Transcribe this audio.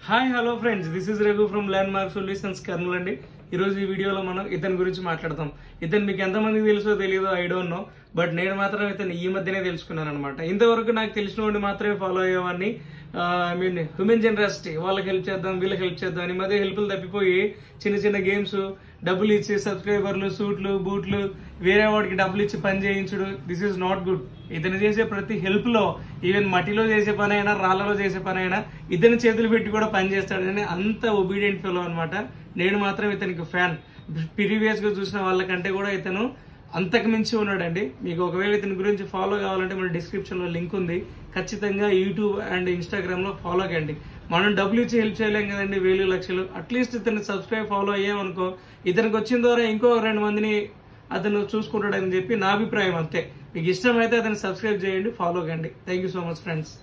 Hi hello friends, this is Raghu from land mark solutions Kurnool అండి. ఈరోజు ఈ వీడియోలో మనం ఇతని గురించి మాట్లాడతాం. ఇతను మీకు ఎంతమందికి తెలుసో తెలియదో ఐ డోంట్ నో, బట్ నేను మాత్రం ఇతను ఈ మధ్యనే తెలుసుకున్నాను అనమాట. ఇంతవరకు నాకు తెలిసిన వాడిని మాత్రమే ఫాలో అయ్యేవాడిని. హ్యూమన్ జనరాసిటీ, వాళ్ళకి హెల్ప్ చేద్దాం, వీళ్ళకి హెల్ప్ చేద్దాం అని మధ్య హెల్ప్లు తప్పిపోయి చిన్న చిన్న గేమ్స్, డబ్బులు ఇచ్చి సబ్స్క్రైబర్లు, సూట్లు, బూట్లు, వేరే వాడికి డబ్బులు ఇచ్చి పని చేయించుడు, దిస్ ఈజ్ నాట్ గుడ్. ఇతను చేసే ప్రతి హెల్ప్ లో, ఈవెన్ మట్టిలో చేసే పని అయినా, రాళ్లలో చేసే పని అయినా ఇతని చేతులు పెట్టి కూడా పని చేస్తాడని అంత ఒబీడియంట్ ఫెలో అనమాట. నేను మాత్రం ఇతనికి ఫ్యాన్. ప్రీవియస్ గా చూసిన వాళ్ళకంటే కూడా ఇతను అంతకు మించి ఉన్నాడండి. మీకు ఒకవేళ ఇతని గురించి ఫాలో కావాలంటే మన డిస్క్రిప్షన్ లో లింక్ ఉంది. ఖచ్చితంగా యూట్యూబ్ అండ్ ఇన్స్టాగ్రామ్ లో ఫాలో కండి. మనం డబ్బులు ఇచ్చి హెల్ప్ చేయలేం కదండి, వేలు లక్షలు. అట్లీస్ట్ ఇతన్ని సబ్స్క్రైబ్ ఫాలో అయ్యామనుకో, ఇతనికి వచ్చిన ద్వారా ఇంకో 2 మందిని అతను చూసుకుంటాడని చెప్పి నా అభిప్రాయం. అంతే. మీకు ఇష్టమైతే అతన్ని సబ్స్క్రైబ్ చేయండి, ఫాలో కండి. Thank you so much friends.